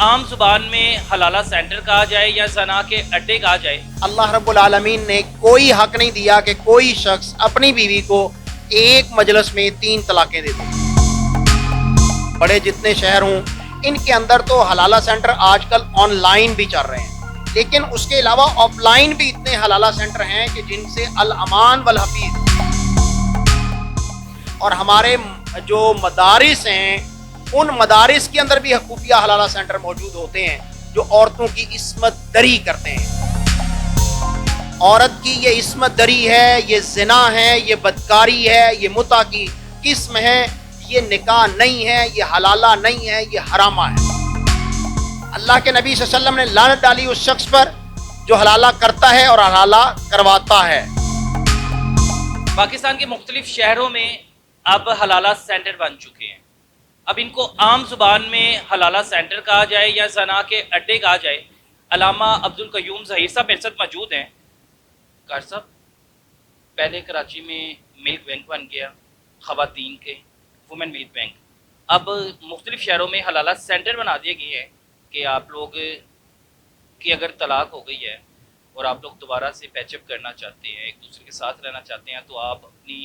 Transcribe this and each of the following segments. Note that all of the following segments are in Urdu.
عام زبان میں حلالہ سینٹر کہا جائے یا زنا کے اڈے کہا جائے؟ اللہ رب العالمین نے کوئی حق نہیں دیا کہ کوئی شخص اپنی بیوی کو ایک مجلس میں 3 طلاقیں دے دے۔ بڑے جتنے شہر ہوں ان کے اندر تو حلالہ سینٹر آج کل آن لائن بھی چل رہے ہیں، لیکن اس کے علاوہ آف لائن بھی اتنے حلالہ سینٹر ہیں کہ جن سے الامان والحفیظ، اور ہمارے جو مدارس ہیں ان مدارس کے اندر بھی خفیہ حلالہ سینٹر موجود ہوتے ہیں جو عورتوں کی عصمت دری کرتے ہیں۔ عورت کی یہ عصمت دری ہے، یہ زنا ہے، یہ بدکاری ہے، یہ متع کی قسم ہے، یہ نکاح نہیں ہے، یہ حلالہ نہیں ہے، یہ حرامہ ہے۔ اللہ کے نبی صلی اللہ علیہ وسلم نے لعنت ڈالی اس شخص پر جو حلالہ کرتا ہے اور حلالہ کرواتا ہے۔ پاکستان کے مختلف شہروں میں اب حلالہ سینٹر بن چکے ہیں۔ اب ان کو عام زبان میں حلالہ سینٹر کہا جائے یا زنا کے اڈے کہا جائے۔ علامہ عبدالقیوم ظہیر صاحب میرے ساتھ موجود ہیں۔ کار صاحب، پہلے کراچی میں ملک بینک بن گیا خواتین کے، وومن ملک بینک، اب مختلف شہروں میں حلالہ سینٹر بنا دیے گئے ہیں کہ آپ لوگ کی اگر طلاق ہو گئی ہے اور آپ لوگ دوبارہ سے پیچ اپ کرنا چاہتے ہیں، ایک دوسرے کے ساتھ رہنا چاہتے ہیں، تو آپ اپنی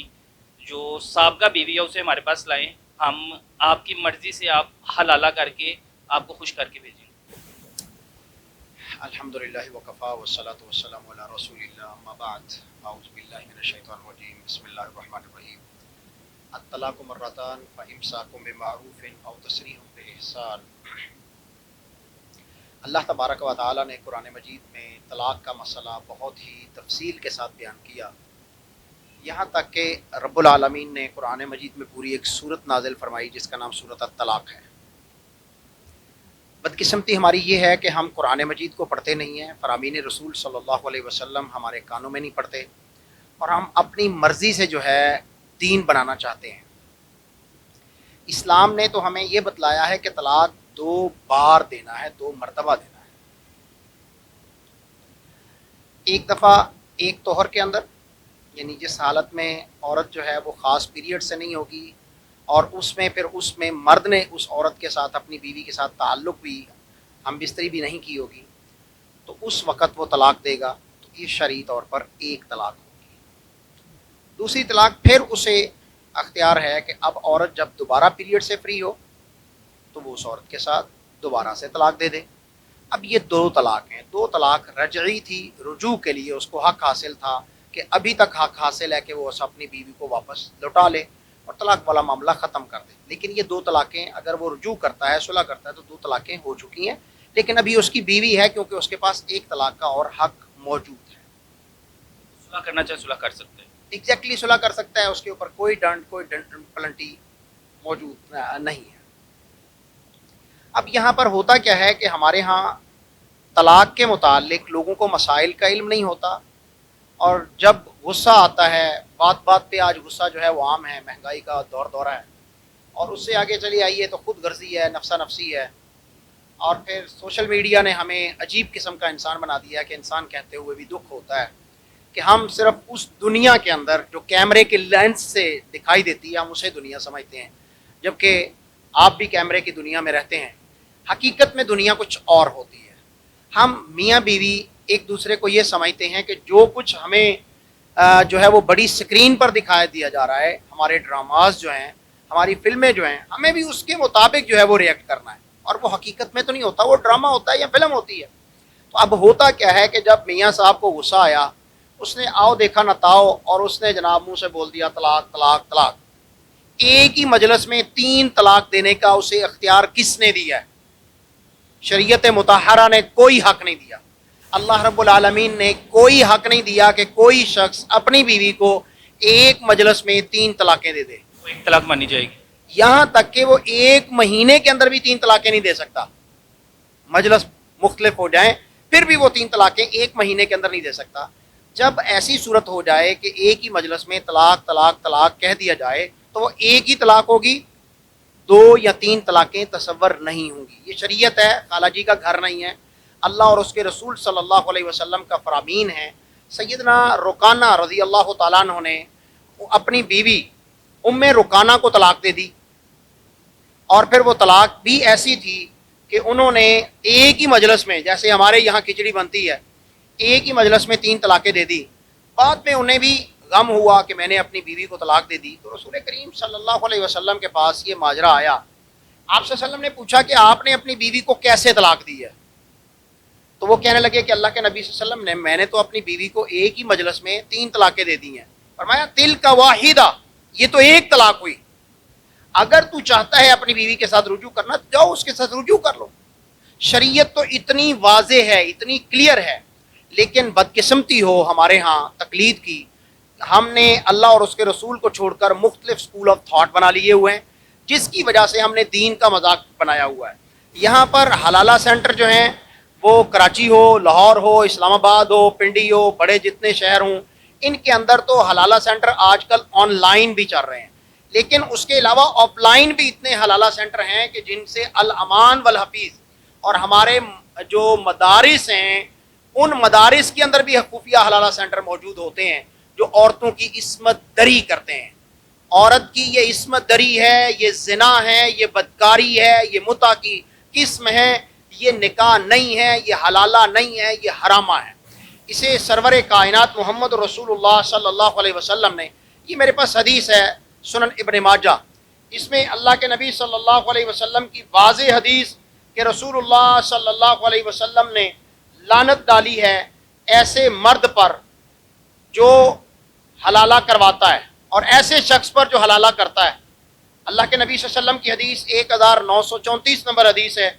جو سابقہ بیوی ہے اسے ہمارے پاس لائیں، ہم آپ کی مرضی سے آپ حلالہ کر کے آپ کو خوش کر کے بھیجیں۔ الحمدللہ وکفا والصلاة والسلام علی رسول اللہ، اما بعد، اعوذ باللہ من الشیطان الرجیم، بسم اللہ الرحمن الرحیم۔ الطلاق مرتان فامساک بمعروف او تسریح باحسان۔ اللہ تبارک و تعالی نے قرآن مجید میں طلاق کا مسئلہ بہت ہی تفصیل کے ساتھ بیان کیا، یہاں تک کہ رب العالمین نے قرآن مجید میں پوری ایک سورت نازل فرمائی جس کا نام سورت الطلاق ہے۔ بدقسمتی ہماری یہ ہے کہ ہم قرآن مجید کو پڑھتے نہیں ہیں، فرامین رسول صلی اللہ علیہ وسلم ہمارے کانوں میں نہیں پڑھتے، اور ہم اپنی مرضی سے جو ہے دین بنانا چاہتے ہیں۔ اسلام نے تو ہمیں یہ بتلایا ہے کہ طلاق 2 بار دینا ہے، 2 مرتبہ دینا ہے، ایک دفعہ ایک طہر کے اندر، یعنی جس حالت میں عورت جو ہے وہ خاص پیریڈ سے نہیں ہوگی اور اس میں مرد نے اس عورت کے ساتھ اپنی بیوی کے ساتھ تعلق بھی، ہم بستری بھی نہیں کی ہوگی، تو اس وقت وہ طلاق دے گا، تو یہ شرعی طور پر ایک طلاق ہوگی۔ دوسری طلاق پھر اسے اختیار ہے کہ اب عورت جب دوبارہ پیریڈ سے فری ہو تو وہ اس عورت کے ساتھ دوبارہ سے طلاق دے دے۔ اب یہ 2 طلاق ہیں۔ 2 طلاق رجعی تھی، رجوع کے لیے اس کو حق حاصل تھا کہ ابھی تک حق حاصل ہے کہ وہ اپنی بیوی کو واپس لوٹا لے اور طلاق والا معاملہ ختم کر دے، لیکن یہ 2 طلاقیں اگر وہ رجوع کرتا ہے، صلح کرتا ہے، تو 2 طلاقیں ہو چکی ہیں، لیکن ابھی اس کی بیوی ہے کیونکہ اس کے پاس ایک طلاق کا اور حق موجود ہے۔ صلح کرنا چاہے صلح کر سکتے ہیں، ایگزیکٹلی صلح کر سکتا ہے، اس کے اوپر کوئی ڈنڈ پلنٹی موجود نہیں ہے۔ اب یہاں پر ہوتا کیا ہے کہ ہمارے ہاں طلاق کے متعلق لوگوں کو مسائل کا علم نہیں ہوتا، اور جب غصہ آتا ہے، بات بات پہ آج غصہ جو ہے وہ عام ہے، مہنگائی کا دورہ ہے، اور اس سے آگے چلی آئیے تو خود غرضی ہے، نفسا نفسی ہے، اور پھر سوشل میڈیا نے ہمیں عجیب قسم کا انسان بنا دیا کہ انسان کہتے ہوئے بھی دکھ ہوتا ہے کہ ہم صرف اس دنیا کے اندر جو کیمرے کے لینس سے دکھائی دیتی ہے ہم اسے دنیا سمجھتے ہیں، جبکہ آپ بھی کیمرے کی دنیا میں رہتے ہیں۔ حقیقت میں دنیا کچھ اور ہوتی ہے۔ ہم میاں بیوی ایک دوسرے کو یہ سمجھتے ہیں کہ جو کچھ ہمیں جو ہے وہ بڑی سکرین پر دکھایا دیا جا رہا ہے، ہمارے ڈراماز جو ہیں، ہماری فلمیں جو ہیں، ہمیں بھی اس کے مطابق جو ہے وہ ریئیکٹ کرنا ہے، اور وہ حقیقت میں تو نہیں ہوتا، وہ ڈرامہ ہوتا ہے یا فلم ہوتی ہے۔ تو اب ہوتا کیا ہے کہ جب میاں صاحب کو غصہ آیا، اس نے آؤ دیکھا نہ تاؤ، اور اس نے جناب منہ سے بول دیا طلاق طلاق طلاق۔ ایک ہی مجلس میں 3 طلاق دینے کا اسے اختیار کس نے دیا ہے؟ شریعت مطہرہ نے کوئی حق نہیں دیا۔ اللہ رب العالمین نے کوئی حق نہیں دیا کہ کوئی شخص اپنی بیوی کو ایک مجلس میں 3 طلاقیں دے دے، وہ ایک طلاق مانی جائے گی۔ یہاں تک کہ وہ 1 مہینے کے اندر بھی 3 طلاقیں نہیں دے سکتا۔ مجلس مختلف ہو جائیں پھر بھی وہ 3 طلاقیں 1 مہینے کے اندر نہیں دے سکتا۔ جب ایسی صورت ہو جائے کہ ایک ہی مجلس میں طلاق طلاق طلاق کہہ دیا جائے تو وہ ایک ہی طلاق ہوگی، 2 یا 3 طلاقیں تصور نہیں ہوں گی۔ یہ شریعت ہے، خالہ جی کا گھر نہیں ہے، اللہ اور اس کے رسول صلی اللہ علیہ وسلم کا فرامین ہے۔ سیدنا رکانہ رضی اللہ تعالیٰ عنہ نے اپنی بیوی ام رکانہ کو طلاق دے دی، اور پھر وہ طلاق بھی ایسی تھی کہ انہوں نے ایک ہی مجلس میں، جیسے ہمارے یہاں کھچڑی بنتی ہے، ایک ہی مجلس میں 3 طلاقیں دے دی. بعد میں انہیں بھی غم ہوا کہ میں نے اپنی بیوی کو طلاق دے دی، تو رسول کریم صلی اللہ علیہ وسلم کے پاس یہ ماجرا آیا. آپ صلی اللہ علیہ وسلم نے پوچھا کہ آپ نے اپنی بیوی کو کیسے طلاق دی ہے؟ تو وہ کہنے لگے کہ اللہ کے نبی صلی اللہ علیہ وسلم نے، میں نے تو اپنی بیوی کو ایک ہی مجلس میں 3 طلاقیں دے دی ہیں. فرمایا تل کا واحدہ، یہ تو ایک طلاق ہوئی، اگر تو چاہتا ہے اپنی بیوی کے ساتھ رجوع کرنا جاؤ اس کے ساتھ رجوع کر لو. شریعت تو اتنی واضح ہے، اتنی کلیئر ہے، لیکن بدقسمتی ہو ہمارے ہاں تقلید کی، ہم نے اللہ اور اس کے رسول کو چھوڑ کر مختلف سکول آف تھاٹ بنا لیے ہوئے ہیں، جس کی وجہ سے ہم نے دین کا مذاق بنایا ہوا ہے. یہاں پر حلالہ سینٹر جو ہیں وہ کراچی ہو، لاہور ہو، اسلام آباد ہو، پنڈی ہو، بڑے جتنے شہر ہوں، ان کے اندر تو حلالہ سینٹر آج کل آن لائن بھی چل رہے ہیں، لیکن اس کے علاوہ آف لائن بھی اتنے حلالہ سینٹر ہیں کہ جن سے الامان والحفیظ، اور ہمارے جو مدارس ہیں ان مدارس کے اندر بھی خفیہ حلالہ سینٹر موجود ہوتے ہیں جو عورتوں کی عصمت دری کرتے ہیں. عورت کی یہ عصمت دری ہے، یہ زنا ہے، یہ بدکاری ہے، یہ متع کی قسم ہے، یہ نکاح نہیں ہے، یہ حلالہ نہیں ہے، یہ حرامہ ہے. اسے سرور کائنات محمد رسول اللہ صلی اللہ علیہ وسلم نے، یہ میرے پاس حدیث ہے سنن ابن ماجہ، اس میں اللہ کے نبی صلی اللہ علیہ وسلم کی واضح حدیث کہ رسول اللہ صلی اللہ علیہ وسلم نے لعنت ڈالی ہے ایسے مرد پر جو حلالہ کرواتا ہے اور ایسے شخص پر جو حلالہ کرتا ہے. اللہ کے نبی صلی اللہ علیہ وسلم کی حدیث 1934 نمبر حدیث ہے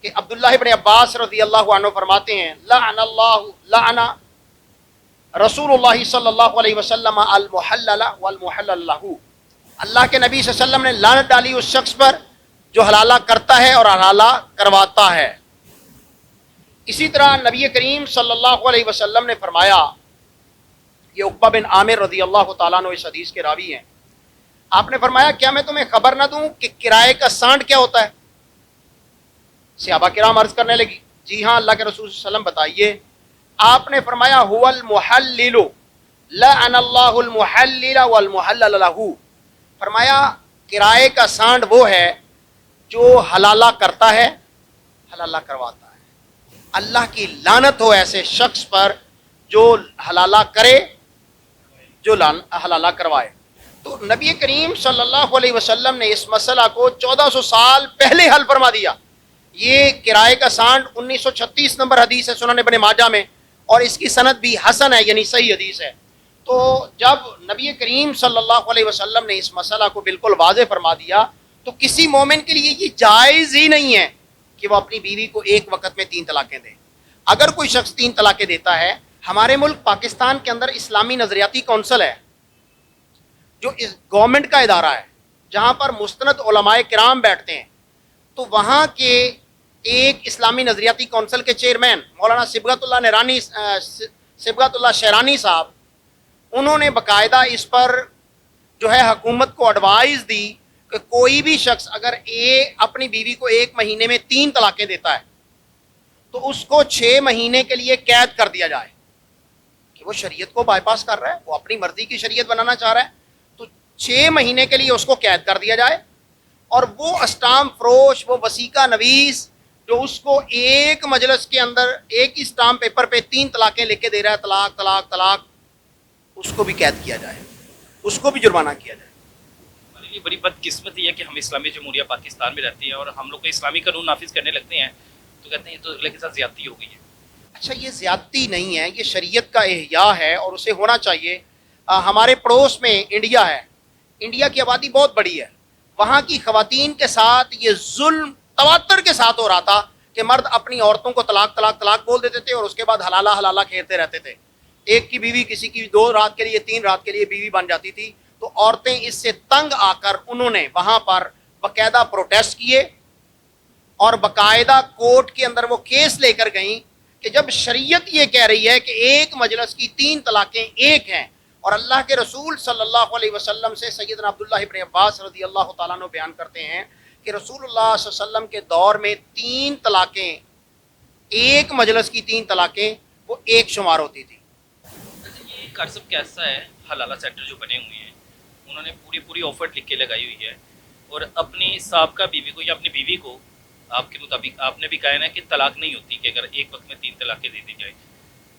کہ عبداللہ ابن عباس رضی اللہ عنہ فرماتے ہیں لعن رسول اللہ صلی اللہ علیہ وسلم المحلل والمحلل له. اللہ کے نبی صلی اللہ علیہ وسلم نے لعنت ڈالی اس شخص پر جو حلالہ کرتا ہے اور حلالہ کرواتا ہے. اسی طرح نبی کریم صلی اللہ علیہ وسلم نے فرمایا، یہ عقبہ بن عامر رضی اللہ تعالیٰ عنہ اس حدیث کے راوی ہیں، آپ نے فرمایا کیا میں تمہیں خبر نہ دوں کہ کرائے کا سانڈ کیا ہوتا ہے؟ صحابہ کرام عرض کرنے لگی جی ہاں اللہ کے رسول صلی اللہ علیہ وسلم بتائیے. آپ نے فرمایا هو المحلل لعن اللہ المحلل والمحلل له. فرمایا کرائے کا سانڈ وہ ہے جو حلالہ کرتا ہے، حلالہ کرواتا ہے. اللہ کی لعنت ہو ایسے شخص پر جو حلالہ کرے، جو حلالہ کروائے. تو نبی کریم صلی اللہ علیہ وسلم نے اس مسئلہ کو 1400 سال پہلے حل فرما دیا. یہ کرائے کا سانڈ 1936 نمبر حدیث ہے سنن ابن ماجہ میں، اور اس کی سند بھی حسن ہے، یعنی صحیح حدیث ہے. تو جب نبی کریم صلی اللہ علیہ وسلم نے اس مسئلہ کو بالکل واضح فرما دیا تو کسی مومن کے لیے یہ جائز ہی نہیں ہے کہ وہ اپنی بیوی کو ایک وقت میں 3 طلاقیں دے. اگر کوئی شخص 3 طلاقیں دیتا ہے، ہمارے ملک پاکستان کے اندر اسلامی نظریاتی کونسل ہے جو اس گورنمنٹ کا ادارہ ہے جہاں پر مستند علماء کرام بیٹھتے ہیں، تو وہاں کے ایک اسلامی نظریاتی کونسل کے چیئرمین مولانا صبغت اللہ شیرانی صاحب، انہوں نے باقاعدہ اس پر جو ہے حکومت کو ایڈوائز دی کہ کوئی بھی شخص اگر اپنی بیوی کو 1 مہینے میں 3 طلاقیں دیتا ہے تو اس کو 6 مہینے کے لیے قید کر دیا جائے. کہ وہ شریعت کو بائی پاس کر رہا ہے، وہ اپنی مرضی کی شریعت بنانا چاہ رہا ہے، تو 6 مہینے کے لیے اس کو قید کر دیا جائے. اور وہ اسٹامپ فروش، وہ وثیقہ نویس جو اس کو ایک مجلس کے اندر ایک ہی اسٹامپ پیپر پہ 3 طلاقیں لکھ کے دے رہا ہے، طلاق طلاق طلاق، اس کو بھی قید کیا جائے، اس کو بھی جرمانہ کیا جائے. یہ بڑی بدقسمتی ہے کہ ہم اسلامی جمہوریہ پاکستان میں رہتے ہیں اور ہم لوگ کو اسلامی قانون نافذ کرنے لگتے ہیں تو کہتے ہیں یہ تو اگلے کے ساتھ زیادتی ہو گئی ہے. اچھا، یہ زیادتی نہیں ہے، یہ شریعت کا احیاء ہے اور اسے ہونا چاہیے. ہمارے پڑوس میں انڈیا ہے، انڈیا کی آبادی بہت بڑی ہے، وہاں کی خواتین کے ساتھ یہ ظلم تواتر کے ساتھ ہو رہا تھا کہ مرد اپنی عورتوں کو طلاق طلاق طلاق بول دیتے تھے اور اس کے بعد حلالہ حلالہ کھیلتے رہتے تھے. ایک کی بیوی کسی کی 2 رات کے لیے 3 رات کے لیے بیوی بن جاتی تھی. تو عورتیں اس سے تنگ آ کر انہوں نے وہاں پر باقاعدہ پروٹیسٹ کیے اور باقاعدہ کورٹ کے اندر وہ کیس لے کر گئیں کہ جب شریعت یہ کہہ رہی ہے کہ ایک مجلس کی 3 طلاقیں ایک ہیں، اور اللہ کے رسول صلی اللہ علیہ وسلم سے سیدنا عبداللہ ابن عباس رضی اللہ تعالیٰ عنہ بیان کرتے ہیں کہ رسول اللہ صلی اللہ علیہ وسلم کے دور میں 3 طلاقیں، ایک مجلس کی 3 طلاقیں وہ ایک شمار ہوتی تھی. یہ کانسیپٹ کیسا ہے؟ حلالہ سینٹر جو بنے ہوئے ہیں انہوں نے پوری آفر لکھ کے لگائی ہوئی ہے اور اپنی سابقہ بیوی کو یا اپنی بیوی کو آپ کے مطابق آپ نے بھی کہا ہے نا کہ طلاق نہیں ہوتی کہ اگر ایک وقت میں 3 طلاقیں دے دی جائیں.